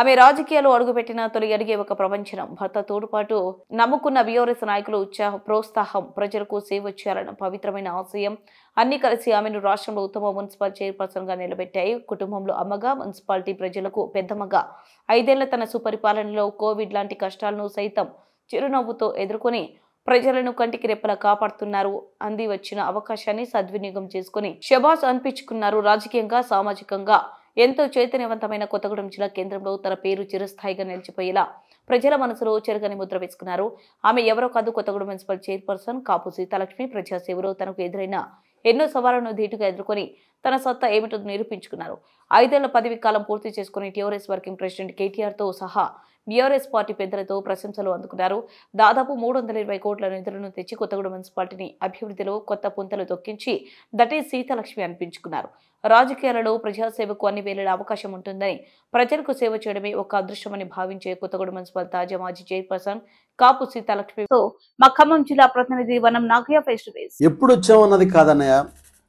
ఆమె రాజకీయాలు అడుగుపెట్టిన తొలి అడిగే ఒక ప్రపంచం. భర్త తోడ్పాటు నమ్ముకున్న బీఆర్ఎస్ నాయకులు ప్రోత్సాహం, ప్రజలకు సేవ చేయాలన్న పవిత్రమైన ఆశయం అన్ని కలిసి ఆమెను రాష్ట్రంలో ఉత్తమ మున్సిపల్ చైర్పర్సన్ గా నిలబెట్టాయి. కుటుంబంలో అమ్మగా, మున్సిపాలిటీ ప్రజలకు పెద్దమ్మగా 5 ఏళ్ల తన సుపరిపాలనలో కోవిడ్ లాంటి కష్టాలను సైతం చిరునవ్వుతో ఎదుర్కొని ప్రజలను కంటికి రెప్పలా కాపాడుతున్నారు. అంది వచ్చిన అవకాశాన్ని సద్వినియోగం చేసుకుని శబాస్ అనిపించుకున్నారు. రాజకీయంగా, సామాజికంగా ఎంతో చైతన్యవంతమైన కొత్తగూడెం జిల్లా కేంద్రంలో తన పేరు చిరస్థాయిగా నిలిచిపోయేలా ప్రజల మనసులో చెరగని ముద్ర వేసుకున్నారు. ఆమె ఎవరో కాదు, కొత్తగూడెం మున్సిపల్ చైర్పర్సన్ కాపు సీతాలక్ష్మి. ప్రజాసేవలో తనకు ఎదురైన ఎన్నో సవాళ్లను ధీటుగా ఎదుర్కొని తన సత్తా ఏమిటో నిరూపించుకున్నారు. 5 ఏళ్ల పదవి కాలం పూర్తి చేసుకుని టీఆర్ఎస్ వర్కింగ్ ప్రెసిడెంట్ కేటీఆర్ తో సహా బీఆర్ఎస్ పార్టీ పెద్దలతో ప్రశంసలు అందుకున్నారు. దాదాపు 320 కోట్ల నిధులను తెచ్చి కొత్తగూడెం మున్సిపాలిటీని అభివృద్ధిలో కొత్త పుంతలు తొక్కించి దట్ ఈజ్ సీతాలక్ష్మి అనిపించుకున్నారు. రాజకీయాలలో ప్రజాసేవకు అన్ని వేళల అవకాశం ఉంటుందని, ప్రజలకు సేవ చేయడమే ఒక అదృష్టమని భావించే కొత్తగూడెం మున్సిపల్ తాజా మాజీ చైర్పర్సన్ కాపు సీతాలక్ష్మితో మా ఖమ్మం జిల్లా ప్రతినిధి వనం నాగయ్య ఫేస్ టు ఫేస్. ఎప్పుడు వచ్చామన్నది కాదన్నయ్య,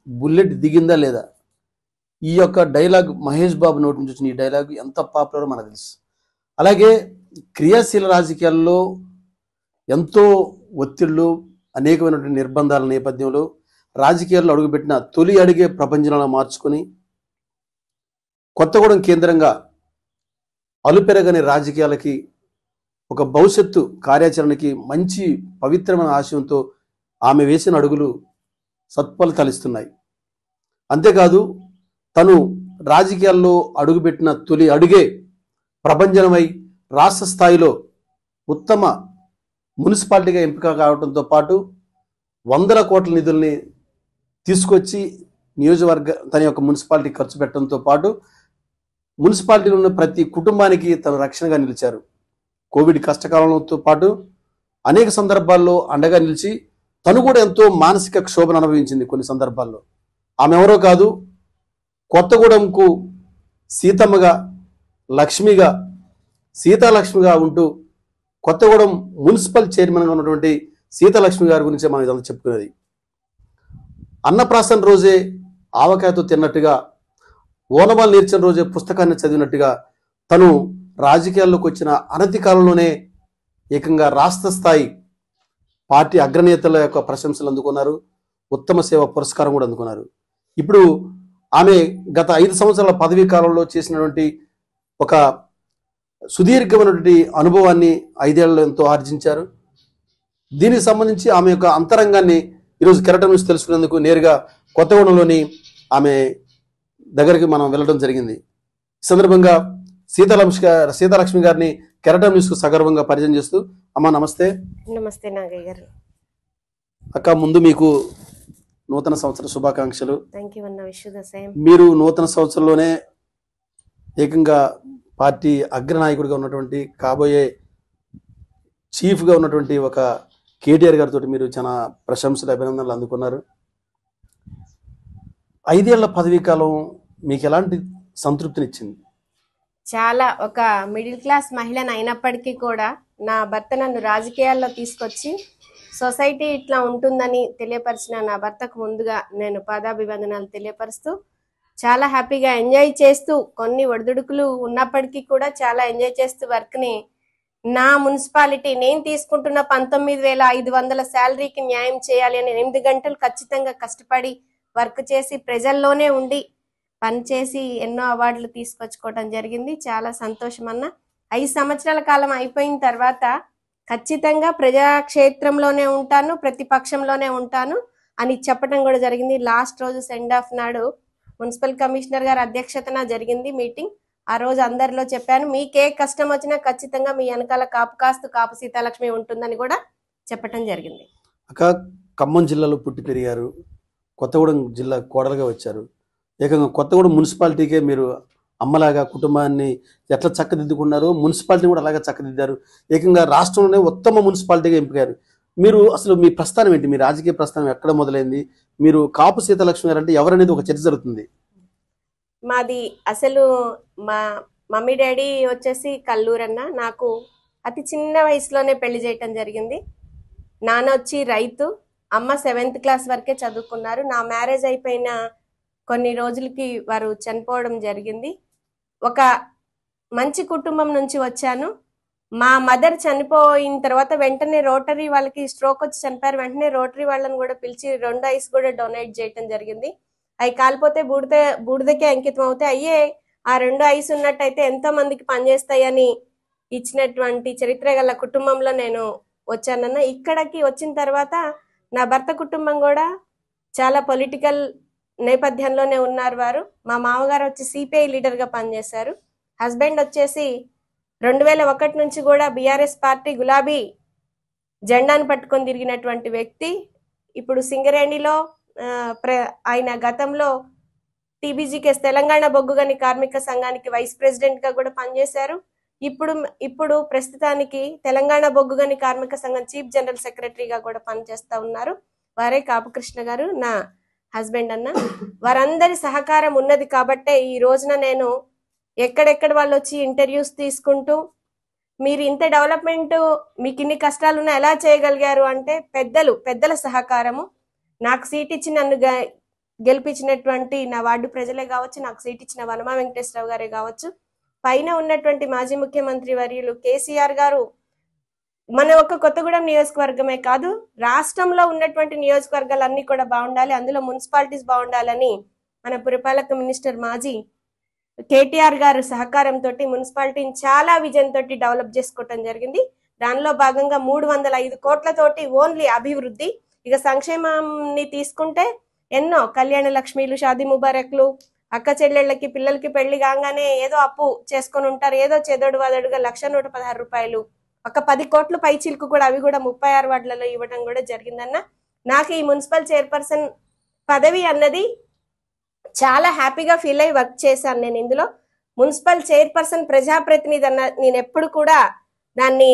బుల్లెట్ దిగిందా లేదా. ఈ యొక్క డైలాగ్ మహేష్ బాబు నోటి నుంచి వచ్చిన ఈ డైలాగ్ ఎంత పాపులరో మనకు తెలుసు. అలాగే క్రియాశీల రాజకీయాల్లో ఎంతో ఒత్తిళ్లు, అనేకమైనటువంటి నిర్బంధాల నేపథ్యంలో రాజకీయాల్లో అడుగుపెట్టిన తొలి అడిగే ప్రపంచంలో మార్చుకొని కొత్తగూడెం కేంద్రంగా అలుపెరగని రాజకీయాలకి ఒక భవిష్యత్తు కార్యాచరణకి మంచి పవిత్రమైన ఆశయంతో ఆమె వేసిన అడుగులు సత్ఫలితాలు ఇస్తున్నాయి. అంతేకాదు, తను రాజకీయాల్లో అడుగుపెట్టిన తొలి అడుగే ప్రభంజనమై రాష్ట్ర స్థాయిలో ఉత్తమ మున్సిపాలిటీగా ఎంపిక కావడంతో పాటు 100 కోట్ల నిధుల్ని తీసుకొచ్చి నియోజకవర్గ తన యొక్క మున్సిపాలిటీ ఖర్చు పెట్టడంతో పాటు మున్సిపాలిటీలో ఉన్న ప్రతి కుటుంబానికి తన రక్షణగా నిలిచారు. కోవిడ్ కష్టకాలంతో పాటు అనేక సందర్భాల్లో అండగా నిలిచి తను కూడా ఎంతో మానసిక క్షోభను అనుభవించింది. కొన్ని సందర్భాల్లో ఆమె ఎవరో కాదు, కొత్తగూడెంకు సీతమ్మగా, లక్ష్మిగా, సీతాలక్ష్మిగా ఉంటూ కొత్తగూడెం మున్సిపల్ చైర్మన్గా ఉన్నటువంటి సీతాలక్ష్మి గారి గురించి మనం ఇదంతా చెప్పుకునేది. అన్నప్రాసన రోజే ఆవకాయతో తిన్నట్టుగా, ఓనమాలు నేర్చిన రోజే పుస్తకాన్ని చదివినట్టుగా తను రాజకీయాల్లోకి వచ్చిన అనతి కాలంలోనే ఏకంగా రాష్ట్ర స్థాయి పార్టీ అగ్రనేతల యొక్క ప్రశంసలు అందుకున్నారు. ఉత్తమ సేవ పురస్కారం కూడా అందుకున్నారు. ఇప్పుడు ఆమె గత 5 సంవత్సరాల పదవీ కాలంలో చేసినటువంటి ఒక సుదీర్ఘమైనటువంటి అనుభవాన్ని 5 ఏళ్లలో ఎంతో ఆర్జించారు. దీనికి సంబంధించి ఆమె యొక్క అంతరంగాన్ని ఈరోజు కెరటం నుంచి తెలుసుకునేందుకు నేరుగా కొత్తగూడెంలోని ఆమె దగ్గరికి మనం వెళ్ళడం జరిగింది. ఈ సందర్భంగా సీతాలక్ష్మి గారిని కెరటం న్యూస్కు సగర్వంగా పరిచయం చేస్తూ, అమ్మా నమస్తే. నమస్తే నాగయ్య గారు. అక్క, ముందు మీకు నూతన సంవత్సర శుభాకాంక్షలు. థ్యాంక్ యూ అన్న. Wish the same. మీరు నూతన సంవత్సరంలోనే ఏకంగా పార్టీ అగ్రనాయకుడిగా ఉన్నటువంటి, కాబోయే చీఫ్గా ఉన్నటువంటి ఒక కేటీఆర్ గారితో మీరు చాలా ప్రశంసలు, అభినందనలు అందుకున్నారు. 5 ఏళ్ల పదవీ కాలం మీకు ఎలాంటి సంతృప్తినిచ్చింది? చాలా ఒక మిడిల్ క్లాస్ మహిళను అయినప్పటికీ కూడా నా భర్త నన్ను రాజకీయాల్లో తీసుకొచ్చి సొసైటీ ఇట్లా ఉంటుందని తెలియపరిచిన నా భర్తకు ముందుగా నేను పాదాభివందనాలు తెలియపరుస్తూ చాలా హ్యాపీగా ఎంజాయ్ చేస్తూ, కొన్ని ఒడిదుడుకులు ఉన్నప్పటికీ కూడా చాలా ఎంజాయ్ చేస్తూ వర్క్ని, నా మున్సిపాలిటీ నేను తీసుకుంటున్న 19,500 శాలరీకి న్యాయం చేయాలి అని 8 గంటలు ఖచ్చితంగా కష్టపడి వర్క్ చేసి ప్రజల్లోనే ఉండి పనిచేసి ఎన్నో అవార్డులు తీసుకొచ్చుకోవడం జరిగింది. చాలా సంతోషం అన్న. 5 సంవత్సరాల కాలం అయిపోయిన తర్వాత ఖచ్చితంగా ప్రజాక్షేత్రంలోనే ఉంటాను, ప్రతిపక్షంలోనే ఉంటాను అని చెప్పడం కూడా జరిగింది. లాస్ట్ రోజు సెండ్ ఆఫ్ నాడు మున్సిపల్ కమిషనర్ గారి అధ్యక్షతన జరిగింది మీటింగ్. ఆ రోజు అందరిలో చెప్పాను, మీకే కష్టం వచ్చినా ఖచ్చితంగా మీ వెనకాల కాపు సీతాలక్ష్మి ఉంటుందని కూడా చెప్పడం జరిగింది. అక్క, ఖమ్మం జిల్లాలో పుట్టి పెరిగారు, కొత్తగూడెం జిల్లా కోడలుగా వచ్చారు. ఏకంగా కొత్తగూడెం మున్సిపాలిటీకే మీరు అమ్మలాగా కుటుంబాన్ని ఎట్లా చక్కదిద్దుకున్నారో మున్సిపాలిటీ కూడా అలాగే చక్కదిద్దారు. ఏకంగా రాష్ట్రంలోనే ఉత్తమ మున్సిపాలిటీగా ఎంపికారు. మీరు అసలు మీ ప్రస్థానం ఏంటి? మీ రాజకీయ ప్రస్థానం ఎక్కడ మొదలైంది? మీరు కాపు సీతాలక్ష్మి గారు అంటే ఎవరనేది ఒక చర్చ జరుగుతుంది. మాది అసలు మా మమ్మీ డాడీ వచ్చేసి కల్లూరన్న. నాకు అతి చిన్న వయసులోనే పెళ్లి చేయటం జరిగింది. నాన్న వచ్చి రైతు, అమ్మ 7th క్లాస్ వరకే చదువుకున్నారు. నా మ్యారేజ్ అయిపోయిన కొన్ని రోజులకి వారు చనిపోవడం జరిగింది. ఒక మంచి కుటుంబం నుంచి వచ్చాను. మా మదర్ చనిపోయిన తర్వాత వెంటనే రోటరీ వాళ్ళకి స్ట్రోక్ వచ్చి చనిపోయారు. వెంటనే రోటరీ వాళ్ళని కూడా పిలిచి 2 ఐస్ కూడా డొనేట్ చేయటం జరిగింది. అవి కాలిపోతే బూడిదకే అంకితం అవుతాయి. అయ్యే ఆ 2 ఐస్ ఉన్నట్టయితే ఎంతో మందికి పనిచేస్తాయని ఇచ్చినటువంటి చరిత్ర గల కుటుంబంలో నేను వచ్చానన్న. ఇక్కడికి వచ్చిన తర్వాత నా భర్త కుటుంబం కూడా చాలా పొలిటికల్ నేపథ్యంలోనే ఉన్నారు. వారు మా మామగారు వచ్చి సిపిఐ లీడర్గా పనిచేశారు. హస్బెండ్ వచ్చేసి 2001 నుంచి కూడా బీఆర్ఎస్ పార్టీ గులాబీ జెండాను పట్టుకొని తిరిగినటువంటి వ్యక్తి. ఇప్పుడు సింగరేణిలో ఆయన గతంలో టీబీజీకేఎస్ తెలంగాణ బొగ్గుగని కార్మిక సంఘానికి వైస్ ప్రెసిడెంట్ గా కూడా పనిచేశారు. ఇప్పుడు ప్రస్తుతానికి తెలంగాణ బొగ్గుగని కార్మిక సంఘం చీఫ్ జనరల్ సెక్రటరీగా కూడా పనిచేస్తా ఉన్నారు. వారే కాపుకృష్ణ గారు, నా హస్బెండ్ అన్న. వారందరి సహకారం ఉన్నది కాబట్టే ఈ రోజున నేను ఎక్కడెక్కడ వాళ్ళు వచ్చి ఇంటర్వ్యూస్ తీసుకుంటూ, మీరు ఇంత డెవలప్మెంట్, మీకు ఇన్ని కష్టాలున్నా ఎలా చేయగలిగారు అంటే పెద్దల సహకారము. నాకు సీట్ ఇచ్చి నన్ను గెలిపించినటువంటి నా వార్డు ప్రజలే కావచ్చు, నాకు సీట్ ఇచ్చిన వనమా వెంకటేశ్వరరావు గారే కావచ్చు, పైన ఉన్నటువంటి మాజీ ముఖ్యమంత్రి వర్యులు కేసీఆర్ గారు మన ఒక్క కొత్తగూడెం నియోజకవర్గమే కాదు, రాష్ట్రంలో ఉన్నటువంటి నియోజకవర్గాలన్నీ కూడా బాగుండాలి, అందులో మున్సిపాలిటీస్ బాగుండాలని మన పురపాలక మినిస్టర్ మాజీ కేటీఆర్ గారు సహకారంతో మున్సిపాలిటీని చాలా విజన్ తోటి డెవలప్ చేసుకోవటం జరిగింది. దానిలో భాగంగా 305 కోట్లతోటి ఓన్లీ అభివృద్ధి. ఇక సంక్షేమాన్ని తీసుకుంటే ఎన్నో కళ్యాణ లక్ష్మీలు, షాదీ ముబారక్లు, అక్క చెల్లెళ్ళకి పిల్లలకి పెళ్లి కాగానే ఏదో అప్పు చేసుకొని ఉంటారు, ఏదో చెదోడు వదడుగా 1,116 రూపాయలు, ఒక 10 కోట్లు పై చిలుకు కూడా, అవి కూడా 36 వార్డులలో ఇవ్వడం కూడా జరిగిందన్న. నాకు ఈ మున్సిపల్ చైర్పర్సన్ పదవి అన్నది చాలా హ్యాపీగా ఫీల్ అయ్యి వర్క్ చేశాను. నేను ఇందులో మున్సిపల్ చైర్పర్సన్ ప్రజాప్రతినిధి అన్న నేను ఎప్పుడు కూడా దాన్ని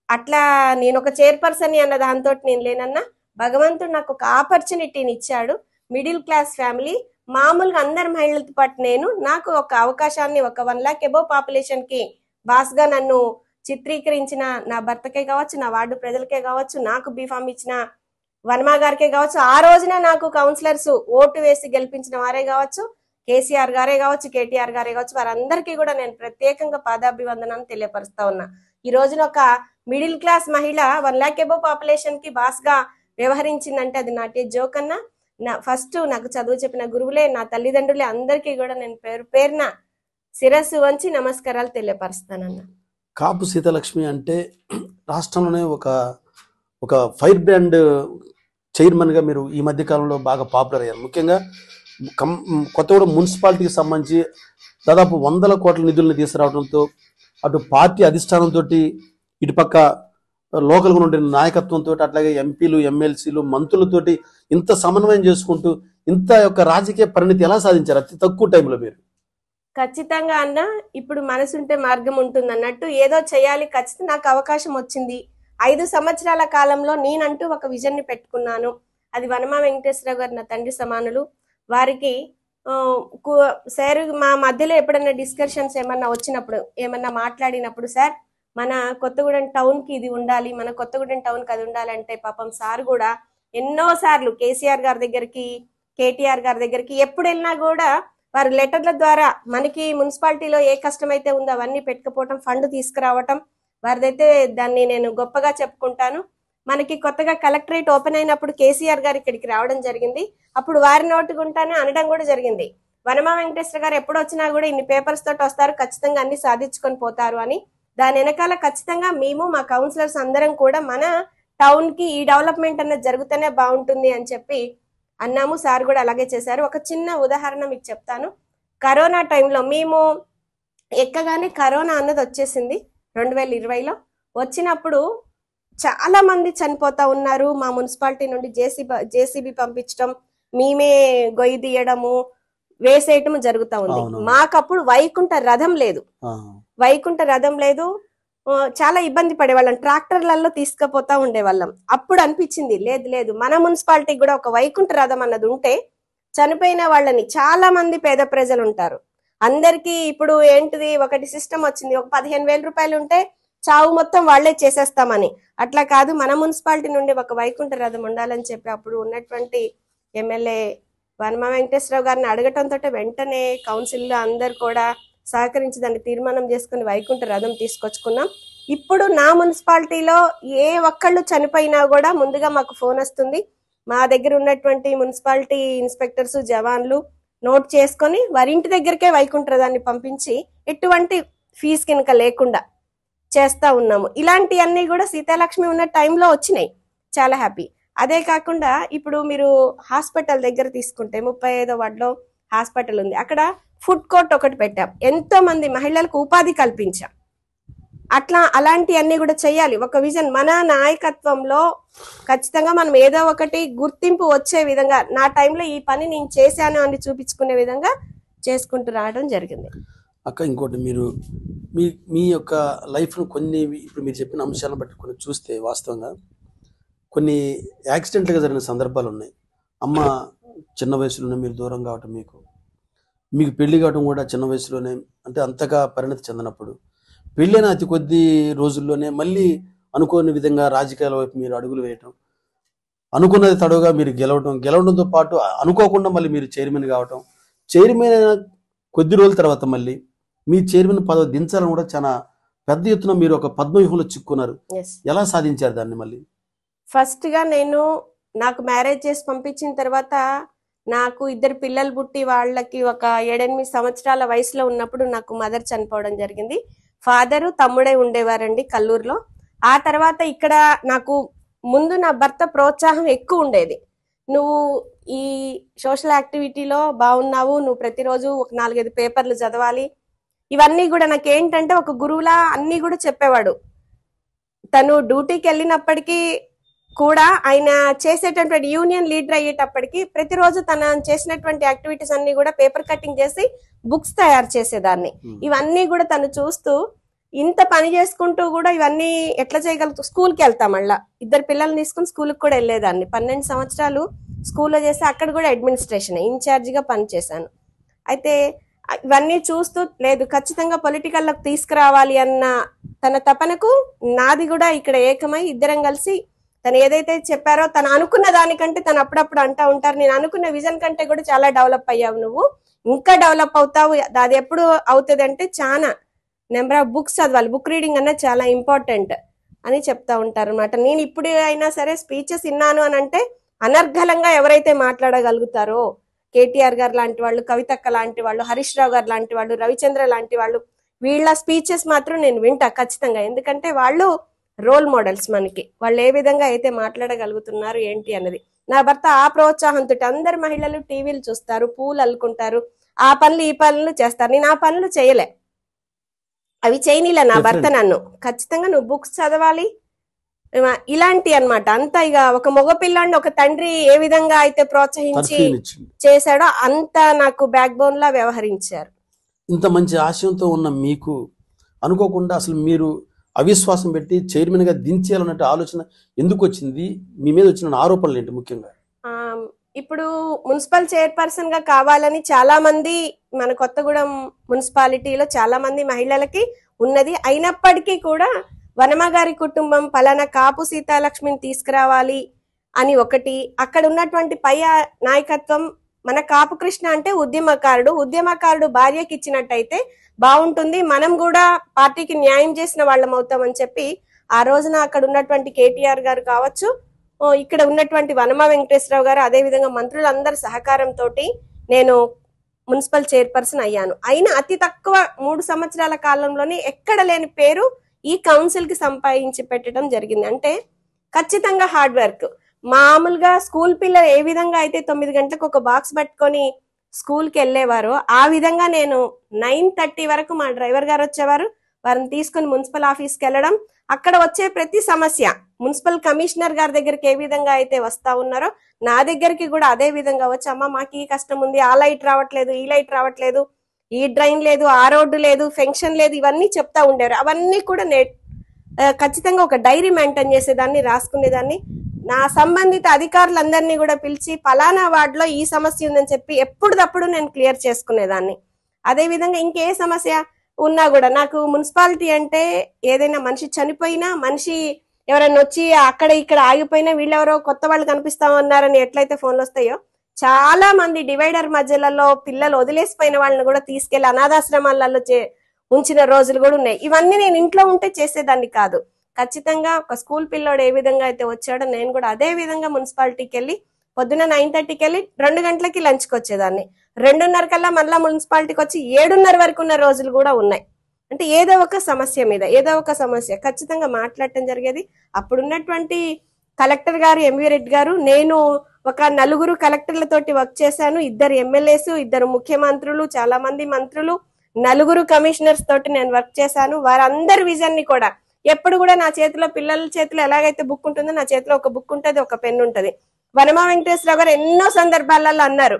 అట్లా నేను ఒక చైర్పర్సన్ అన్న దాంతో నేను లేనన్నా. భగవంతుడు నాకు ఒక ఆపర్చునిటీని ఇచ్చాడు. మిడిల్ క్లాస్ ఫ్యామిలీ, మామూలుగా అందరి మహిళలతో పాటు నాకు ఒక అవకాశాన్ని, ఒక 1 lakh అబోవ్ పాపులేషన్ కి బాస్ గా నన్ను చిత్రీకరించిన నా భర్తకే కావచ్చు, నా వార్డు ప్రజలకే కావచ్చు, నాకు బీఫామ్ ఇచ్చిన వనమా గారికే కావచ్చు, ఆ రోజున నాకు కౌన్సిలర్స్ ఓటు వేసి గెలిపించిన వారే కావచ్చు, కేసీఆర్ గారే కావచ్చు, కేటీఆర్ గారే కావచ్చు, వారందరికీ కూడా నేను ప్రత్యేకంగా పాదాభివందనాన్ని తెలియపరుస్తా ఉన్నా. ఈ రోజున ఒక మిడిల్ క్లాస్ మహిళ 1 lakh అబోవ్ పాపులేషన్ కి బాస్ గా వ్యవహరించిందంటే అది నాటే జోక్ అన్నా. ఫస్ట్ నాకు చదువు చెప్పిన గురువులే, నా తల్లిదండ్రులే, అందరికీ కూడా నేను పేరున శిరస్సు వంచి నమస్కారాలు తెలియపరుస్తానన్నా. కాపు సీతాలక్ష్మి అంటే రాష్ట్రంలోనే ఒక ఫైర్ బ్రాండ్ చైర్మన్గా మీరు ఈ మధ్య కాలంలో బాగా పాపులర్ అయ్యారు. ముఖ్యంగా కొత్తగూడెం మున్సిపాలిటీకి సంబంధించి దాదాపు 100 కోట్ల నిధులను తీసుకురావడంతో అటు పార్టీ అధిష్టానంతో, ఇటుపక్క లోకల్గా ఉండే నాయకత్వంతో, అట్లాగే ఎంపీలు, ఎమ్మెల్సీలు, మంత్రులతోటి ఇంత సమన్వయం చేసుకుంటూ ఇంత యొక్క రాజకీయ పరిణితి ఎలా సాధించారు అతి తక్కువ టైంలో మీరు? ఖచ్చితంగా అన్న, ఇప్పుడు మనసుంటే మార్గం ఉంటుంది అన్నట్టు ఏదో చేయాలి. ఖచ్చితంగా నాకు అవకాశం వచ్చింది. 5 సంవత్సరాల కాలంలో నేనంటూ ఒక విజన్ ని పెట్టుకున్నాను. అది వనమా వెంకటేశ్వరరావు గారు, నా తండ్రి సమానులు. వారికి సార్ మా మధ్యలో ఎప్పుడన్నా డిస్కషన్స్ ఏమన్నా వచ్చినప్పుడు, ఏమన్నా మాట్లాడినప్పుడు, సార్ మన కొత్తగూడెం టౌన్ కి ఇది ఉండాలి, మన కొత్తగూడెం టౌన్ కి అది ఉండాలంటే పాపం సార్ కూడా ఎన్నో సార్లు కేసీఆర్ గారి దగ్గరికి, కేటీఆర్ గారి దగ్గరికి ఎప్పుడు వెళ్ళినా కూడా వారు లెటర్ల ద్వారా మనకి మున్సిపాలిటీలో ఏ కష్టమైతే ఉందో అవన్నీ పెట్టుకుపోవటం, ఫండ్ తీసుకురావటం వారిదైతే దాన్ని నేను గొప్పగా చెప్పుకుంటాను. మనకి కొత్తగా కలెక్టరేట్ ఓపెన్ అయినప్పుడు కేసీఆర్ గారు ఇక్కడికి రావడం జరిగింది. అప్పుడు వారి నోటుకుంటానే అనడం కూడా జరిగింది, వనమా వెంకటేశ్వర గారు ఎప్పుడు వచ్చినా కూడా ఇన్ని పేపర్స్ తోటి వస్తారు, ఖచ్చితంగా అన్ని సాధించుకొని పోతారు అని. దాని వెనకాల ఖచ్చితంగా మేము, మా కౌన్సిలర్స్ అందరం కూడా మన టౌన్ కి ఈ డెవలప్మెంట్ అన్నది జరుగుతూనే బాగుంటుంది అని చెప్పి అన్నాము. సార్ కూడా అలాగే చేశారు. ఒక చిన్న ఉదాహరణ మీకు చెప్తాను. కరోనా టైంలో మేము ఎక్కగానే కరోనా అన్నది వచ్చేసింది 2020లో. వచ్చినప్పుడు చాలా మంది చనిపోతా ఉన్నారు. మా మున్సిపాలిటీ నుండి జేసీబీ పంపించడం, మేమే గొయ్యి తీయడము, వేసేయటం జరుగుతా ఉంది. మాకప్పుడు వైకుంఠ రథం లేదు, చాలా ఇబ్బంది పడేవాళ్ళం. ట్రాక్టర్లలో తీసుకుపోతా ఉండేవాళ్ళం. అప్పుడు అనిపించింది, లేదు మన మున్సిపాలిటీకి కూడా ఒక వైకుంఠ రథం అన్నది ఉంటే చనిపోయిన వాళ్ళని, చాలా మంది పేద ప్రజలు ఉంటారు, అందరికీ ఇప్పుడు ఏంటిది ఒకటి సిస్టమ్ వచ్చింది, ఒక 15,000 రూపాయలు ఉంటే చావు మొత్తం వాళ్లే చేసేస్తామని. అట్లా కాదు, మన మున్సిపాలిటీ నుండి ఒక వైకుంఠ రథం ఉండాలని చెప్పి అప్పుడు ఉన్నటువంటి ఎమ్మెల్యే వనమా వెంకటేశ్వరరావు గారిని అడగటంతో వెంటనే కౌన్సిల్లో అందరు కూడా సహకరించి దాన్ని తీర్మానం చేసుకుని వైకుంఠ రథం తీసుకొచ్చుకున్నాం. ఇప్పుడు నా మున్సిపాలిటీలో ఏ ఒక్కళ్ళు చనిపోయినా కూడా ముందుగా మాకు ఫోన్ వస్తుంది. మా దగ్గర ఉన్నటువంటి మున్సిపాలిటీ ఇన్స్పెక్టర్స్, జవాన్లు నోట్ చేసుకొని వారి ఇంటి దగ్గరికే వైకుంఠ రథాన్ని పంపించి ఎటువంటి ఫీజు కింద లేకుండా చేస్తా ఉన్నాము. ఇలాంటివన్నీ కూడా సీతాలక్ష్మి ఉన్న టైంలో వచ్చినాయి. చాలా హ్యాపీ. అదే కాకుండా ఇప్పుడు మీరు హాస్పిటల్ దగ్గర తీసుకుంటే 35వ వార్డులో హాస్పిటల్ ఉంది. అక్కడ ఫుడ్ కోర్ట్ ఒకటి పెట్టాం. ఎంతో మంది మహిళలకు ఉపాధి కల్పించాం. అలాంటివన్నీ కూడా చేయాలి. ఒక విజన్ మన నాయకత్వంలో ఖచ్చితంగా మనం ఏదో ఒకటి గుర్తింపు వచ్చే విధంగా నా టైంలో ఈ పని నేను చేశాను అని చూపించుకునే విధంగా చేసుకుంటూ రావడం జరిగింది. అక్క, ఇంకోటి, మీరు మీ యొక్క లైఫ్ను కొన్ని ఇప్పుడు మీరు చెప్పిన అంశాలను బట్టి కొన్ని చూస్తే వాస్తవంగా కొన్ని యాక్సిడెంట్లుగా జరిగిన సందర్భాలు ఉన్నాయి. అమ్మ చిన్న వయసులోనే మీరు దూరం కావటం, మీకు పెళ్లి కావటం కూడా చిన్న వయసులోనే, అంటే అంతగా పరిణతి చెందినప్పుడు పెళ్ళైన అతి కొద్ది రోజుల్లోనే మళ్ళీ అనుకోని విధంగా రాజకీయాల వైపు మీరు అడుగులు వేయటం, అనుకున్నది తడవుగా మీరు గెలవడంతో పాటు అనుకోకుండా మళ్ళీ మీరు చైర్మన్ కావటం, చైర్మన్ అయిన కొద్ది రోజుల తర్వాత మళ్ళీ మీ చైర్మన్ పదవి దించాలని కూడా చాలా పెద్ద ఎత్తున మీరు ఒక పద్మవ్యూహంలో చిక్కున్నారు. ఎలా సాధించారు దాన్ని? మళ్ళీ ఫస్ట్ గా నాకు మ్యారేజ్ చేసి పంపించిన తర్వాత నాకు 2 పిల్లలు పుట్టి వాళ్ళకి ఒక 7-8 సంవత్సరాల వయసులో ఉన్నప్పుడు నాకు మదర్ చనిపోవడం జరిగింది. ఫాదరు, తమ్ముడే ఉండేవారండి కల్లూరులో. ఆ తర్వాత ఇక్కడ నాకు ముందు నా భర్త ప్రోత్సాహం ఎక్కువ ఉండేది. నువ్వు ఈ సోషల్ యాక్టివిటీలో బాగున్నావు, నువ్వు ప్రతిరోజు ఒక 4-5 పేపర్లు చదవాలి, ఇవన్నీ కూడా నాకేంటంటే ఒక గురువులా అన్ని కూడా చెప్పేవాడు. తను డ్యూటీకి వెళ్ళినప్పటికీ కూడా ఆయన చేసేటటువంటి యూనియన్ లీడర్ అయ్యేటప్పటికి ప్రతిరోజు తన చేసినటువంటి యాక్టివిటీస్ అన్ని కూడా పేపర్ కటింగ్ చేసి బుక్స్ తయారు చేసేదాన్ని. ఇవన్నీ కూడా తను చూస్తూ ఇంత పని చేసుకుంటూ కూడా ఇవన్నీ ఎట్లా చేయగలుగుతూ స్కూల్కి వెళ్తా, మళ్ళా 2 పిల్లల్ని తీసుకుని స్కూల్కి కూడా వెళ్ళేదాన్ని. 12 సంవత్సరాలు స్కూల్లో చేసి అక్కడ కూడా అడ్మినిస్ట్రేషన్ ఇన్ఛార్జిగా పనిచేశాను. అయితే ఇవన్నీ చూస్తూ లేదు ఖచ్చితంగా పొలిటికల్లోకి తీసుకురావాలి అన్న తన తపనకు నాది కూడా ఇక్కడ ఏకమై 2 కలిసి తను ఏదైతే చెప్పారో తను అనుకున్న దానికంటే తను అప్పుడప్పుడు అంటా ఉంటారు, నేను అనుకున్న విజన్ కంటే కూడా చాలా డెవలప్ అయ్యావు, నువ్వు ఇంకా డెవలప్ అవుతావు. అది ఎప్పుడు అవుతుంది అంటే చాలా నెంబర్ ఆఫ్ బుక్స్ చదవాలి, బుక్ రీడింగ్ అన్నది చాలా ఇంపార్టెంట్ అని చెప్తా ఉంటారు అనమాట. నేను ఇప్పుడు అయినా సరే స్పీచెస్ విన్నాను అని అంటే అనర్గళంగా ఎవరైతే మాట్లాడగలుగుతారో, కేటీఆర్ గారు లాంటి వాళ్ళు, కవితక్క లాంటి వాళ్ళు, హరీష్ రావు గారు లాంటి వాళ్ళు, రవిచంద్ర లాంటి వాళ్ళు, వీళ్ళ స్పీచెస్ మాత్రం నేను వింటా ఖచ్చితంగా. ఎందుకంటే వాళ్ళు రోల్ మోడల్స్ మనకి. వాళ్ళు ఏ విధంగా అయితే మాట్లాడగలుగుతున్నారు ఏంటి అన్నది. నా భర్త ఆ ప్రోత్సాహంతో అందరు మహిళలు టీవీలు చూస్తారు, పూలు అల్లుకుంటారు, ఆ పనులు ఈ పనులు చేస్తారు. నేను ఆ పనులు చేయలే, అవి చేయనిలే నా భర్త నన్ను. ఖచ్చితంగా నువ్వు బుక్స్ చదవాలి ఇలాంటి అన్నమాట. అంతా ఇక ఒక మగపిల్లాడిని ఒక తండ్రి ఏ విధంగా అయితే ప్రోత్సహించి చేశాడో అంత నాకు బ్యాక్ బోన్ లా వ్యవహరించారు. ఇంత మంచి ఆశయంతో ఉన్న మీకు అనుకోకుండా అసలు మీరు అవిశ్వాసం పెట్టి చైర్మన్ గా దించేయాలన్నట్టు ఆలోచన ఎందుకు వచ్చింది? మీ మీద వచ్చిన ఆరోపణలు ఏంటి ముఖ్యంగా? ఇప్పుడు మున్సిపల్ చైర్పర్సన్ గా కావాలని చాలా మంది మన కొత్తగూడెం మున్సిపాలిటీలో చాలా మంది మహిళలకి ఉన్నది. అయినప్పటికీ కూడా వనమ గారి కుటుంబం పలానా కాపు సీతాలక్ష్మిని తీసుకురావాలి అని ఒకటి, అక్కడ ఉన్నటువంటి పై నాయకత్వం మన కాపు కృష్ణ అంటే ఉద్యమకారుడు భార్యకి ఇచ్చినట్టయితే బాగుంటుంది, మనం కూడా పార్టీకి న్యాయం చేసిన వాళ్ళం అవుతామని చెప్పి ఆ రోజున అక్కడ ఉన్నటువంటి కేటీఆర్ గారు కావచ్చు, ఇక్కడ ఉన్నటువంటి వనమ వెంకటేశ్వరరావు గారు, అదే విధంగా మంత్రులందరి సహకారంతో నేను మున్సిపల్ చైర్పర్సన్ అయ్యాను. అయినా అతి తక్కువ 3 సంవత్సరాల కాలంలోనే ఎక్కడ లేని పేరు ఈ కౌన్సిల్ కి సంపాదించి పెట్టడం జరిగింది. అంటే ఖచ్చితంగా హార్డ్ వర్క్. మామూలుగా స్కూల్ పిల్లలు ఏ విధంగా అయితే 9 గంటలకు ఒక బాక్స్ పట్టుకొని స్కూల్ కి వెళ్ళేవారో ఆ విధంగా నేను 9:30 వరకు మా డ్రైవర్ గారు వచ్చేవారు, వారిని తీసుకుని మున్సిపల్ ఆఫీస్కి వెళ్ళడం, అక్కడ వచ్చే ప్రతి సమస్య మున్సిపల్ కమిషనర్ గారి దగ్గరికి ఏ విధంగా అయితే వస్తా ఉన్నారో నా దగ్గరికి కూడా అదే విధంగా వచ్చి, అమ్మ మాకు ఈ కష్టం ఉంది, ఆ లైట్ రావట్లేదు, ఈ లైట్ రావట్లేదు, ఈ డ్రైన్ లేదు, ఆ రోడ్డు లేదు, ఫెన్షన్ లేదు, ఇవన్నీ చెప్తా ఉండేవారు. అవన్నీ కూడా ఖచ్చితంగా ఒక డైరీ మెయింటైన్ చేసేదాన్ని, రాసుకునేదాన్ని. నా సంబంధిత అధికారులందరినీ కూడా పిలిచి పలానా వార్డులో ఈ సమస్య ఉందని చెప్పి ఎప్పుడప్పుడు నేను క్లియర్ చేసుకునేదాన్ని. అదే విధంగా ఇంకే సమస్య ఉన్నా కూడా నాకు మున్సిపాలిటీ అంటే ఏదైనా మనిషి చనిపోయినా, మనిషి ఎవరైనా వచ్చి అక్కడ ఇక్కడ ఆగిపోయినా, వీళ్ళెవరో కొత్త వాళ్ళు కనిపిస్తామన్నారని ఎట్లయితే ఫోన్లు వస్తాయో చాలా మంది డివైడర్ మధ్యలలో పిల్లలు వదిలేసిపోయిన వాళ్ళని కూడా తీసుకెళ్లి అనాథాశ్రమాలలో ఉంచిన రోజులు కూడా ఉన్నాయి. ఇవన్నీ నేను ఇంట్లో ఉంటే చేసేదాన్ని కాదు. ఖచ్చితంగా ఒక స్కూల్ పిల్లోడు ఏ విధంగా అయితే వచ్చాడో నేను కూడా అదే విధంగా మున్సిపాలిటీకి వెళ్ళి పొద్దున 9:30కి వెళ్ళి 2 గంటలకి లంచ్కి వచ్చేదాన్ని. 2:30 కల్లా మళ్ళా మున్సిపాలిటీకి వచ్చి 7:30 వరకు ఉన్న రోజులు కూడా ఉన్నాయి. అంటే ఏదో ఒక సమస్య మీద ఏదో ఒక సమస్య ఖచ్చితంగా మాట్లాడటం జరిగేది. అప్పుడున్నటువంటి కలెక్టర్ గారు ఎంవి రెడ్డి గారు, నేను ఒక 4 కలెక్టర్లతోటి వర్క్ చేశాను. 2 ఎమ్మెల్యేస్, 2 ముఖ్యమంత్రులు, చాలా మంది మంత్రులు, 4 కమిషనర్స్ తోటి నేను వర్క్ చేశాను. వారందరి విజన్ ని కూడా ఎప్పుడు కూడా నా చేతిలో, పిల్లల చేతిలో ఎలాగైతే బుక్ ఉంటుందో నా చేతిలో ఒక బుక్ ఉంటది, ఒక పెన్ ఉంటది. వనమా వెంకటేశ్వరరావు గారు ఎన్నో సందర్భాలలో అన్నారు,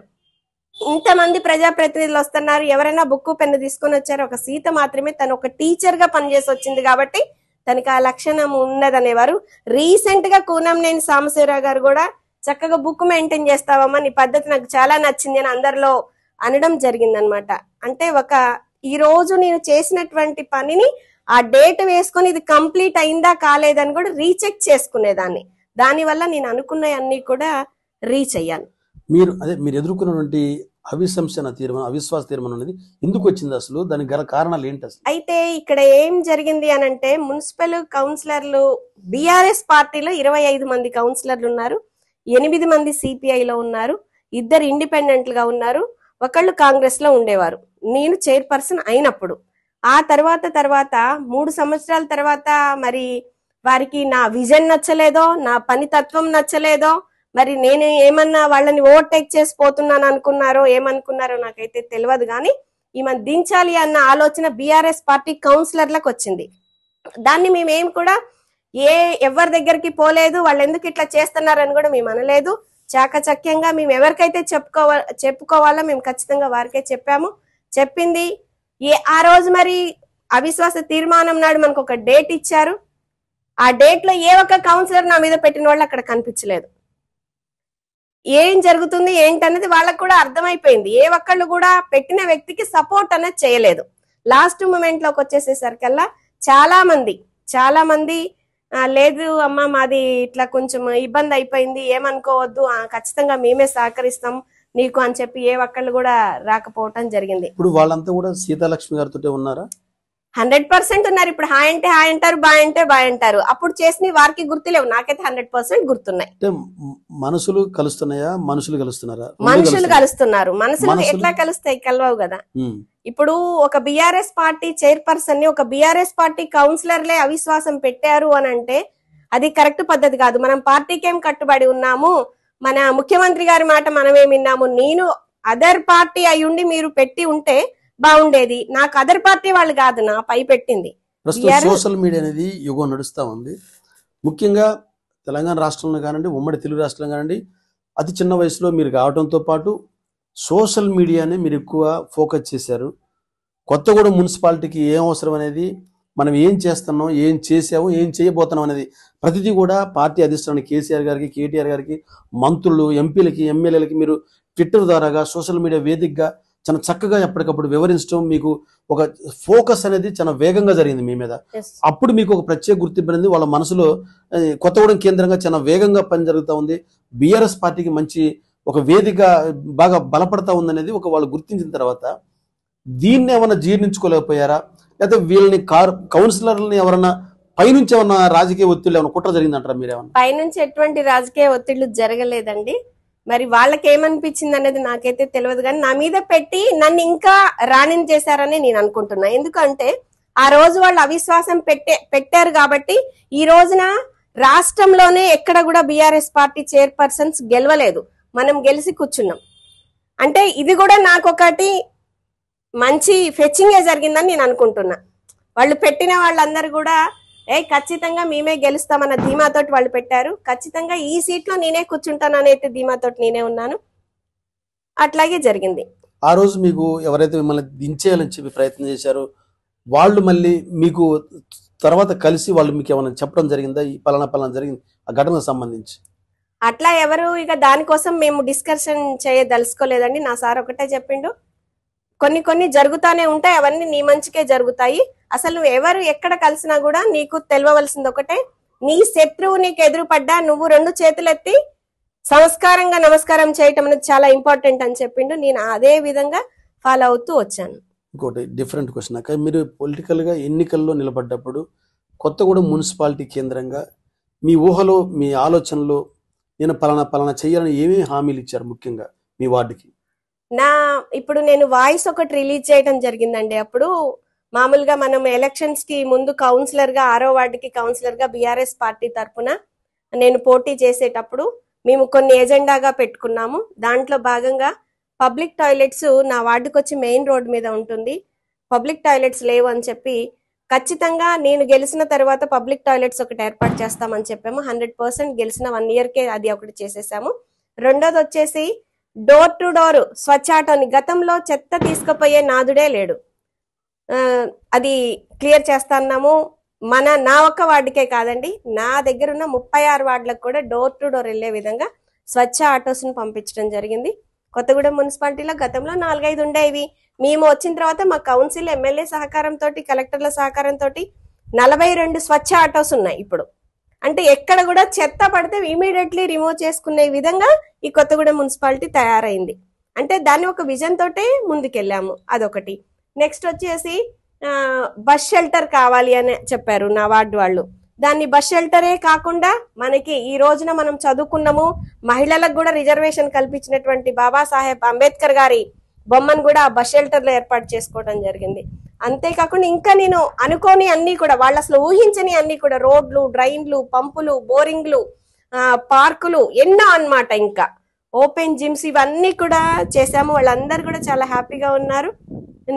ఇంతమంది ప్రజాప్రతినిధులు వస్తున్నారు, ఎవరైనా బుక్ పెన్ను తీసుకొని వచ్చారు, ఒక సీత మాత్రమే తను ఒక టీచర్ గా పనిచేసి వచ్చింది కాబట్టి తనకి ఆ లక్షణం ఉన్నదనేవారు. రీసెంట్ గా కూనంనేని సాంబశివరావు గారు కూడా చక్కగా బుక్ మెయింటైన్ చేస్తావమ్మా, నీ పద్ధతి నాకు చాలా నచ్చింది అని అందరిలో అనడం జరిగిందనమాట. అంటే ఈ రోజు నేను చేసినటువంటి పనిని ఆ డేట్ వేసుకొని ఇది కంప్లీట్ అయిందా కాలేదని కూడా రీచెక్ చేసుకునేదాన్ని. దానివల్ల నేను అనుకున్నవన్నీ కూడా రీచ్ అయ్యాను. మీరు ఎదుర్కొన్నటువంటి అవిశ్వాస తీర్మానం అనేది ఎందుకు వచ్చింది, అసలు దానికి గల కారణాలు ఏంటి అసలు? అయితే ఇక్కడ ఏం జరిగింది అని అంటే, మున్సిపల్ కౌన్సిలర్లు బీఆర్ఎస్ పార్టీలో 25 మంది కౌన్సిలర్లు ఉన్నారు, 8 మంది సిపిఐలో ఉన్నారు, 2 ఇండిపెండెంట్ గా ఉన్నారు, ఒకళ్ళు కాంగ్రెస్ లో ఉండేవారు. నేను చైర్పర్సన్ అయినప్పుడు ఆ తర్వాత 3 సంవత్సరాల తర్వాత మరి వారికి నా విజన్ నచ్చలేదో, నా పని తత్వం నచ్చలేదో, మరి నేను ఏమన్నా వాళ్ళని ఓవర్టేక్ చేసి పోతున్నాను అనుకున్నారో ఏమనుకున్నారో నాకైతే తెలియదు. కానీ ఈమె దించాలి అన్న ఆలోచన బీఆర్ఎస్ పార్టీ కౌన్సిలర్లకు వచ్చింది. దాన్ని మేమేం కూడా ఎవరి దగ్గరికి పోలేదు, వాళ్ళు ఎందుకు ఇట్లా చేస్తున్నారని కూడా మేము అనలేదు. చాకచక్యంగా మేము ఎవరికైతే చెప్పుకోవాలో మేము ఖచ్చితంగా వారికే చెప్పాము. చెప్పింది ఆ రోజు మరి అవిశ్వాస తీర్మానం నాడు మనకు ఒక డేట్ ఇచ్చారు. ఆ డేట్ లో ఏ ఒక్క కౌన్సిలర్ నా మీద పెట్టిన వాళ్ళు అక్కడ కనిపించలేదు. ఏం జరుగుతుంది ఏంటనేది వాళ్ళకు కూడా అర్థమైపోయింది. ఏ ఒక్కళ్ళు కూడా పెట్టిన వ్యక్తికి సపోర్ట్ అనేది చేయలేదు. లాస్ట్ మూమెంట్ లోకి వచ్చేసేసరికల్లా చాలా మంది లేదు అమ్మా, మాది ఇట్లా కొంచెం ఇబ్బంది అయిపోయింది, ఏమనుకోవద్దు, ఖచ్చితంగా మేమే సహకరిస్తాం నీకు అని చెప్పి ఏ ఒక్కళ్ళు కూడా రాకపోవటం జరిగింది. ఇప్పుడు వాళ్ళంతా కూడా సీతాలక్ష్మి గారితో ఉన్నారా? 100% ఉన్నారు. ఇప్పుడు హాయ్ అంటే హాయ్ అంటారు, బాయ్ అంటే బాయ్ అంటారు. అప్పుడు చేసిన వారికి గుర్తులేవు, నాకైతే 100% గుర్తున్నాయి. మనసులు కలుస్తున్నాయా, మనుషులు కలుస్తున్నారా? మనుషులు కలుస్తున్నారు. మనసులు ఎట్లా కలుస్తాయి, కలవవు కదా. ఇప్పుడు ఒక బీఆర్ఎస్ పార్టీ చైర్పర్సన్ ని ఒక బీఆర్ఎస్ పార్టీ కౌన్సిలర్లే అవిశ్వాసం పెట్టారు అని అంటే అది కరెక్ట్ పద్ధతి కాదు. మనం పార్టీకి ఏం కట్టుబడి ఉన్నాము, మన ముఖ్యమంత్రి గారి మాట మనమేం విన్నాము. నేను అదర్ పార్టీ అయ్యుండి మీరు పెట్టి ఉంటే బాగుండేది. నాకు అదర్ పార్టీ వాళ్ళు కాదు నా పై పెట్టింది. సోషల్ మీడియా అనేది యుగం నడుస్తా ఉంది. ముఖ్యంగా తెలంగాణ రాష్ట్రంలో కానివ్వండి, ఉమ్మడి తెలుగు రాష్ట్రంలో కానివ్వండి, అతి చిన్న వయసులో మీరు కావడంతో పాటు సోషల్ మీడియాని మీరు ఎక్కువ ఫోకస్ చేశారు. కొత్తగూడెం మున్సిపాలిటీకి ఏం అవసరం అనేది, మనం ఏం చేస్తున్నాం, ఏం చేసాము, ఏం చేయబోతున్నాం అనేది ప్రతిదీ కూడా పార్టీ అధిష్టానానికి కేసీఆర్ గారికి, కేటీఆర్ గారికి, మంత్రులు, ఎంపీలకి, ఎమ్మెల్యేలకి మీరు ట్విట్టర్ ద్వారాగా సోషల్ మీడియా వేదికగా చాలా చక్కగా ఎప్పటికప్పుడు వివరించడం, మీకు ఒక ఫోకస్ అనేది చాలా వేగంగా జరిగింది మీ మీద. అప్పుడు మీకు ఒక ప్రత్యేక గుర్తింపు అనేది వాళ్ళ మనసులో కొత్తగూడెం కేంద్రంగా చాలా వేగంగా పని జరుగుతూ ఉంది. బీఆర్ఎస్ పార్టీకి మంచి ఒక వేదిక బాగా బలపడతా ఉందనేది వాళ్ళు గుర్తించిన తర్వాత దీన్ని ఏమన్నా జీర్ణించుకోలేకపోయారా, లేకపోతే వీళ్ళని కౌన్సిలర్లని ఎవరన్నా పైనుంచి ఏమన్నా రాజకీయ ఒత్తిళ్ళు ఏమన్నా కుట్ర జరిగిందంటారా? మీరేమన్నా పైనుంచి ఎటువంటి రాజకీయ ఒత్తిళ్లు జరగలేదండి. మరి వాళ్ళకి ఏమనిపించింది అనేది నాకైతే తెలియదు. కానీ నా మీద పెట్టి నన్ను ఇంకా రాణిని చేశారని నేను అనుకుంటున్నా. ఎందుకంటే ఆ రోజు వాళ్ళు అవిశ్వాసం పెట్టారు కాబట్టి ఈ రోజున రాష్ట్రంలోనే ఎక్కడ కూడా బీఆర్ఎస్ పార్టీ చైర్పర్సన్స్ గెలవలేదు, మనం గెలిచి కూర్చున్నాం. అంటే ఇది కూడా నాకు ఒకటి మంచి ఫెచ్చింగే జరిగిందని నేను అనుకుంటున్నా. వాళ్ళు పెట్టిన వాళ్ళందరూ కూడా ఖచ్చితంగా మేమే గెలుస్తామన్న ధీమాతోటి వాళ్ళు పెట్టారు. ఖచ్చితంగా ఈ సీట్ లో నేనే కూర్చుంటాననైతే ధీమాతోటి నేనే ఉన్నాను. అట్లాగే జరిగింది. ఆ రోజు మీకు ఎవరైతే మిమ్మల్ని దించేయాలని చెప్పి ప్రయత్నం చేశారో వాళ్ళు మళ్ళీ మీకు తర్వాత కలిసి వాళ్ళు మీకు ఏమైనా చెప్పడం జరిగిందా, ఈ పలానా జరిగింది ఆ ఘటనకు సంబంధించి? అట్లా ఎవరు ఇక దానికోసం మేము డిస్కషన్ చేయదలుచుకోలేదండి. నా సార్ ఒకటే చెప్పిండు, కొన్ని జరుగుతానే ఉంటాయి, అవన్నీ నీ మంచికే జరుగుతాయి. అసలు నువ్వు ఎవరు ఎక్కడ కలిసినా కూడా నీకు తెలియవలసింది ఒకటే, నీ శత్రువు నీకు ఎదురుపడ్డా నువ్వు 2 చేతులెత్తి సంస్కారంగా నమస్కారం చేయటం అనేది చాలా ఇంపార్టెంట్ అని చెప్పిండు. నేను అదే విధంగా ఫాలో అవుతూ వచ్చాను. ఇంకోటి డిఫరెంట్ క్వశ్చన్ అక్క, మీరు పొలిటికల్గా ఎన్నికల్లో నిలబడ్డప్పుడు కొత్తగూడెం మున్సిపాలిటీ కేంద్రంగా మీ ఊహలో మీ ఆలోచనలో నేను పలానా చేయాలని ఏమేమి హామీలు ఇచ్చారు ముఖ్యంగా మీ వార్డుకి? ఇప్పుడు నేను వాయిస్ ఒకటి రిలీజ్ చేయడం జరిగిందండి. అప్పుడు మామూలుగా మనం ఎలక్షన్స్ కి ముందు కౌన్సిలర్ గా 6వ వార్డుకి కౌన్సిలర్ గా బీఆర్ఎస్ పార్టీ తరఫున నేను పోటీ చేసేటప్పుడు మేము కొన్ని ఎజెండాగా పెట్టుకున్నాము. దాంట్లో భాగంగా పబ్లిక్ టాయిలెట్స్ నా వార్డుకి వచ్చి మెయిన్ రోడ్ మీద ఉంటుంది, పబ్లిక్ టాయిలెట్స్ లేవు అని చెప్పి ఖచ్చితంగా నేను గెలిచిన తర్వాత పబ్లిక్ టాయిలెట్స్ ఒకటి ఏర్పాటు చేస్తామని చెప్పాము. 100% గెలిచిన 1 ఇయర్కే అది ఒకటి చేసేసాము. రెండోది వచ్చేసి డోర్ టు డోర్ స్వచ్ఛ ఆటోని, గతంలో చెత్త తీసుకుపోయే నాదుడే లేడు, అది క్లియర్ చేస్తున్నాము. నా ఒక్క వార్డుకే కాదండి, నా దగ్గర ఉన్న 36 వార్డులకు కూడా డోర్ టు డోర్ వెళ్లే విధంగా స్వచ్ఛ ఆటోస్ ను పంపించడం జరిగింది. కొత్తగూడెం మున్సిపాలిటీలో గతంలో 4-5 ఉండేవి. మేము వచ్చిన తర్వాత మా కౌన్సిల్ ఎమ్మెల్యే సహకారంతో కలెక్టర్ల సహకారంతో 42 స్వచ్ఛ ఆటోస్ ఉన్నాయి ఇప్పుడు. అంటే ఎక్కడ కూడా చెత్త పడితే ఇమీడియట్లీ రిమూవ్ చేసుకునే విధంగా ఈ కొత్తగూడెం మున్సిపాలిటీ తయారైంది. అంటే దాన్ని ఒక విజన్ తోటే ముందుకెళ్ళాము. అదొకటి. నెక్స్ట్ వచ్చేసి బస్ షెల్టర్ కావాలి అని చెప్పారు నా వార్డు వాళ్ళు. దాన్ని బస్ షెల్టరే కాకుండా మనకి ఈ రోజున మనం చదువుకున్నాము, మహిళలకు కూడా రిజర్వేషన్ కల్పించినటువంటి బాబాసాహెబ్ అంబేద్కర్ గారి బొమ్మను కూడా బస్ షెల్టర్ లో ఏర్పాటు చేసుకోవడం జరిగింది. అంతేకాకుండా ఇంకా నేను అనుకోని అన్ని కూడా, వాళ్ళు అసలు ఊహించని అన్ని కూడా, రోడ్లు, డ్రైన్లు, పంపులు, బోరింగ్లు, పార్కులు ఎన్నో అన్నమాట, ఇంకా ఓపెన్ జిమ్స్, ఇవన్నీ కూడా చేశాము. వాళ్ళందరూ కూడా చాలా హ్యాపీగా ఉన్నారు.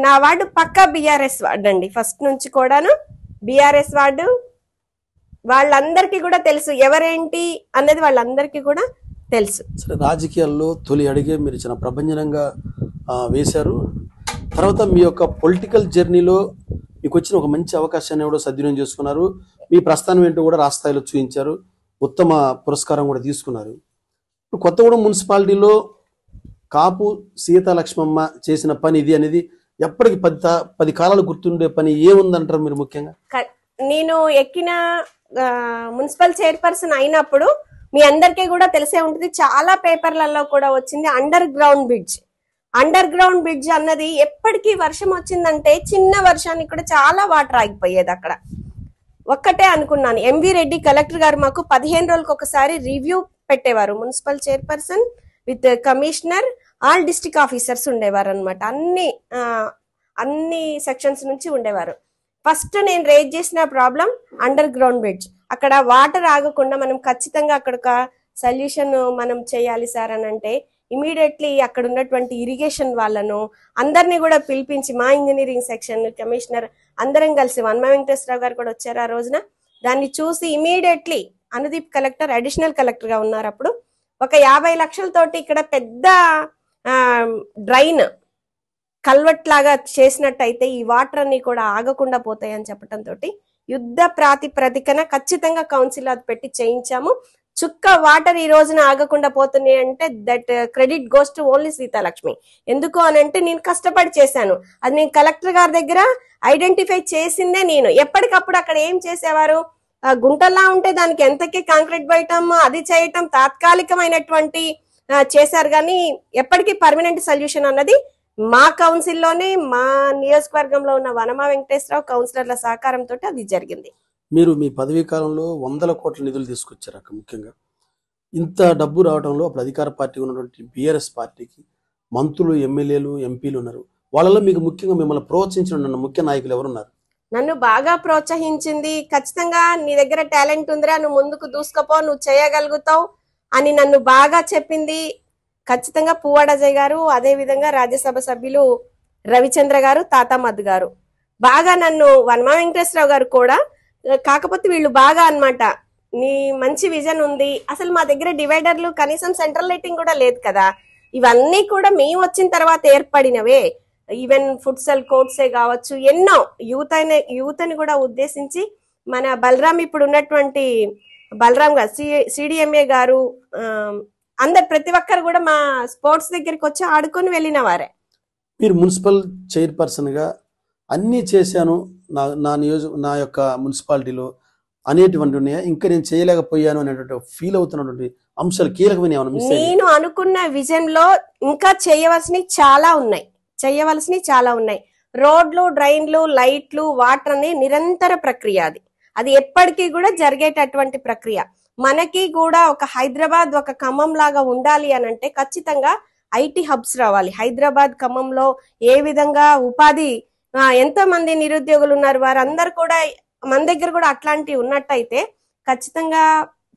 నా వార్డు పక్కా బీఆర్ఎస్ వార్డు అండి, ఫస్ట్ నుంచి కూడాను బీఆర్ఎస్ వార్డు. వాళ్ళందరికీ కూడా తెలుసు ఎవరేంటి అన్నది, వాళ్ళందరికీ కూడా తెలుసు. సరే, రాజకీయాల్లో తొలి అడిగే మీరు చాలా ప్రభంజనంగా వేశారు. తర్వాత మీ యొక్క పొలిటికల్ జర్నీలో మీకు వచ్చిన ఒక మంచి అవకాశాన్ని కూడా సద్వినియోగం చేసుకున్నారు. మీ ప్రస్థానం ఏంటో కూడా రాష్ట్ర స్థాయిలో చూపించారు, ఉత్తమ పురస్కారం కూడా తీసుకున్నారు. ఇప్పుడు కొత్తగూడెం మున్సిపాలిటీలో కాపు సీతాలక్ష్మమ్మ చేసిన పని ఇది అనేది ఎప్పటికి 10 కాలాలు గుర్తుండే పని ఏముందంటారు మీరు ముఖ్యంగా? నేను ఎక్కిన మున్సిపల్ చైర్పర్సన్ అయినప్పుడు మీ అందరికీ కూడా తెలిసే ఉంటుంది, చాలా పేపర్లలో కూడా వచ్చింది under ground bridge. Under ground bridge అన్నది ఎప్పటికీ వర్షం వచ్చిందంటే చిన్న వర్షానికి కూడా చాలా వాటర్ ఆగిపోయేది అక్కడ. ఒక్కటే అనుకున్నాను, ఎంవి రెడ్డి కలెక్టర్ గారు మాకు 15 రోజులకు ఒకసారి రివ్యూ పెట్టేవారు. Municipal chairperson with commissioner, all district officers ఉండేవారు అనమాట. అన్ని సెక్షన్స్ నుంచి ఉండేవారు. ఫస్ట్ నేను రేజ్ చేసిన ప్రాబ్లం అండర్ గ్రౌండ్ బ్రిడ్జ్. అక్కడ వాటర్ ఆగకుండా మనం ఖచ్చితంగా అక్కడ ఒక సొల్యూషన్ మనం చేయాలి సార్ అని అంటే, ఇమీడియట్లీ అక్కడ ఉన్నటువంటి ఇరిగేషన్ వాళ్ళను అందరినీ కూడా పిలిపించి, మా ఇంజనీరింగ్ సెక్షన్ కమిషనర్ అందరం కలిసి, వన్మ వెంకటేశ్వరరావు గారు కూడా వచ్చారు ఆ రోజున, దాన్ని చూసి immediately Anudeep collector additional collector గా ఉన్నారు అప్పుడు, ఒక 50 లక్షలతోటి ఇక్కడ పెద్ద డ్రైన్ కల్వట్ లాగా చేసినట్టయితే ఈ వాటర్ అన్ని కూడా ఆగకుండా పోతాయి అని చెప్పడంతో యుద్ధ ప్రాతిపదికన ఖచ్చితంగా కౌన్సిల్ అది పెట్టి చేయించాము. చుక్క వాటర్ ఈ రోజున ఆగకుండా పోతున్నాయి అంటే that credit goes to only Seethalakshmi. ఎందుకు అని అంటే నేను కష్టపడి చేశాను, అది నేను కలెక్టర్ గారి దగ్గర ఐడెంటిఫై చేసిందే నేను. ఎప్పటికప్పుడు అక్కడ ఏం చేసేవారు, గుంటల్లా ఉంటే దానికి ఎంతకే కాంక్రీట్ బయటం అది చేయటం తాత్కాలికమైనటువంటి చేశారు, కానీ ఎప్పటికీ పర్మనెంట్ సొల్యూషన్ అన్నది మా కౌన్సిల్లోనే, మా నియోజకవర్గంలో ఉన్న వనమ వెంకటేశ్వరరావు కౌన్సిలర్ల సహకారంతో అది జరిగింది. మీరు మీ పదవీ కాలంలో 100 కోట్ల నిధులు తీసుకొచ్చారు అక్క. ముఖ్యంగా ఇంత డబ్బు రావడంలో అప్పుడు అధికార పార్టీ ఉన్నటువంటి బీఆర్ఎస్ పార్టీకి మంత్రులు, ఎమ్మెల్యేలు, ఎంపీలు ఉన్నారు. వాళ్ళలో మీకు ముఖ్యంగా మిమ్మల్ని ప్రోత్సహించిన ముఖ్య నాయకులు ఎవరున్నారు? నన్ను బాగా ప్రోత్సహించింది, ఖచ్చితంగా నీ దగ్గర టాలెంట్ ఉందిరా, నువ్వు ముందుకు దూసుకపో, నువ్వు చేయగలుగుతావు అని నన్ను బాగా చెప్పింది ఖచ్చితంగా పువ్వాడ అజయ్ గారు, అదే విధంగా రాజ్యసభ సభ్యులు రవిచంద్ర గారు, తాతామద్ గారు. బాగా నన్ను వనమ వెంకటేశ్వరరావు గారు కూడా, కాకపోతే వీళ్ళు బాగా అన్నమాట, నీ మంచి విజన్ ఉంది, అసలు మా దగ్గర డివైడర్లు కనీసం సెంట్రల్ లైటింగ్ కూడా లేదు కదా, ఇవన్నీ కూడా మేము వచ్చిన తర్వాత ఏర్పడినవే, ఈవెన్ ఫుట్సల్ కోర్ట్సే కావచ్చు, ఎన్నో యూత్ అని కూడా ఉద్దేశించి మన బలరాం, ఇప్పుడు ఉన్నటువంటి బలరాం గారు, సిడిఎంఏ గారు, అందరు ప్రతి ఒక్కరు కూడా మా స్పోర్ట్స్ దగ్గరికి వచ్చి ఆడుకొని వెళ్ళిన వారే. మీరు మున్సిపల్ చైర్పర్సన్ గా అన్నీ చేశాను నా యొక్క మున్సిపాలిటీలో అనేటువంటి ఉన్నాయా, ఇంకా నేను చేయలేకపోయాను అనేటువంటి ఫీల్ అవుతున్నటువంటి అంశాలు కీలకమైన ఏమైనా మిస్ అయ్యాయి? నేను అనుకున్న విజన్ లో ఇంకా చేయవలసినవి చాలా ఉన్నాయి. రోడ్లు, డ్రైన్లు, లైట్లు, వాటర్ అనే నిరంతర ప్రక్రియ. అది ఎప్పటికీ కూడా జరిగేటటువంటి ప్రక్రియ. మనకి కూడా ఒక హైదరాబాద్, ఒక ఖమ్మం లాగా ఉండాలి అని అంటే ఖచ్చితంగా ఐటీ హబ్స్ రావాలి. హైదరాబాద్, ఖమ్మంలో ఏ విధంగా ఉపాధి, ఎంతో మంది నిరుద్యోగులు ఉన్నారు, వారందరూ కూడా మన దగ్గర కూడా అట్లాంటివి ఉన్నట్టయితే ఖచ్చితంగా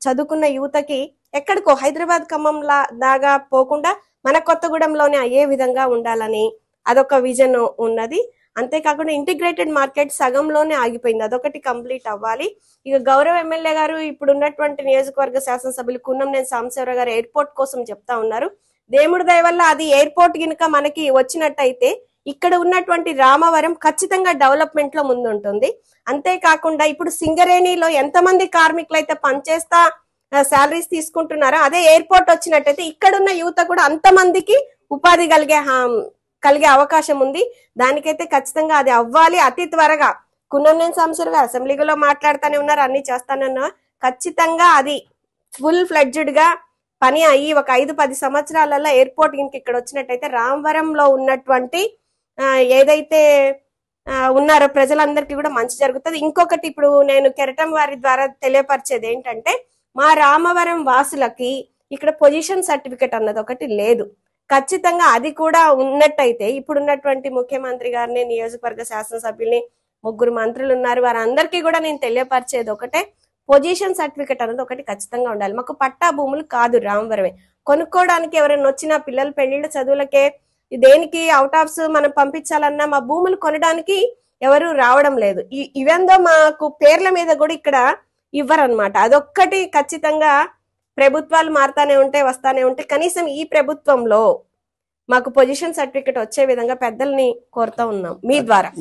చదువుకున్న యువతకి ఎక్కడికో హైదరాబాద్, ఖమ్మం దాగా పోకుండా మన కొత్తగూడెంలోనే అయ్యే విధంగా ఉండాలని అదొక విజన్ ఉన్నది. అంతేకాకుండా ఇంటిగ్రేటెడ్ మార్కెట్ సగంలోనే ఆగిపోయింది, అదొకటి కంప్లీట్ అవ్వాలి. ఇక గౌరవ ఎమ్మెల్యే గారు, ఇప్పుడు ఉన్నటువంటి నియోజకవర్గ శాసనసభ్యులు కున్నంనేని సాంబశివరావు గారు ఎయిర్పోర్ట్ కోసం చెప్తా ఉన్నారు. దేవుడి దయ వల్ల అది ఎయిర్పోర్ట్ గినుక మనకి వచ్చినట్టయితే ఇక్కడ ఉన్నటువంటి రామవరం ఖచ్చితంగా డెవలప్మెంట్ లో ముందుంటుంది. అంతేకాకుండా ఇప్పుడు సింగరేణిలో ఎంతమంది కార్మికులు అయితే పనిచేస్తా శాలరీస్ తీసుకుంటున్నారో, అదే ఎయిర్పోర్ట్ వచ్చినట్టయితే ఇక్కడున్న యువత కూడా అంతమందికి ఉపాధి కలిగే అవకాశం ఉంది. దానికైతే ఖచ్చితంగా అది అవ్వాలి అతి త్వరగా. కున్నంనేని సాంబశివరావు గారు అసెంబ్లీలో మాట్లాడుతూనే ఉన్నారు, అన్ని చేస్తానన్నా. ఖచ్చితంగా అది ఫుల్ ఫ్లెడ్జ్డ్ గా పని అయ్యి ఒక 5-10 సంవత్సరాలలో ఎయిర్పోర్ట్ ఇక్కడ వచ్చినట్టయితే రామవరంలో ఉన్నటువంటి ఏదైతే ఉన్నారో ప్రజలందరికీ కూడా మంచి జరుగుతుంది. ఇంకొకటి ఇప్పుడు నేను కెరటం వారి ద్వారా తెలియపరిచేది ఏంటంటే, మా రామవరం వాసులకి ఇక్కడ పొజిషన్ సర్టిఫికెట్ అన్నది ఒకటి లేదు. ఖచ్చితంగా అది కూడా ఉన్నట్టయితే ఇప్పుడున్నటువంటి ముఖ్యమంత్రి గారిని, నియోజకవర్గ శాసనసభ్యుల్ని, 3 మంత్రులు ఉన్నారు, వారందరికీ కూడా నేను తెలియపరిచేది ఒకటే, పొజిషన్ సర్టిఫికెట్ అనేది ఒకటి ఖచ్చితంగా ఉండాలి. మాకు పట్టా భూములు కాదు రామవరమే. కొనుక్కోవడానికి ఎవరైనా వచ్చినా పిల్లల పెళ్లిళ్ళ చదువులకే దేనికి అవుట్ ఆఫ్స్ మనం పంపించాలన్నా మా భూములు కొనడానికి ఎవరు రావడం లేదు. ఇవందో మాకు పేర్ల మీద కూడా ఇక్కడ ఇవ్వరన్నమాట. అదొక్కటి ఖచ్చితంగా ప్రభుత్వాలు మారుతానే ఉంటాయి, వస్తానే ఉంటాయి. కనీసం ఈ ప్రభుత్వంలో మాకు పొజిషన్ సర్టిఫికెట్ వచ్చే విధంగా పెద్దల్ని కోరుతా ఉన్నాం మీ ద్వారా.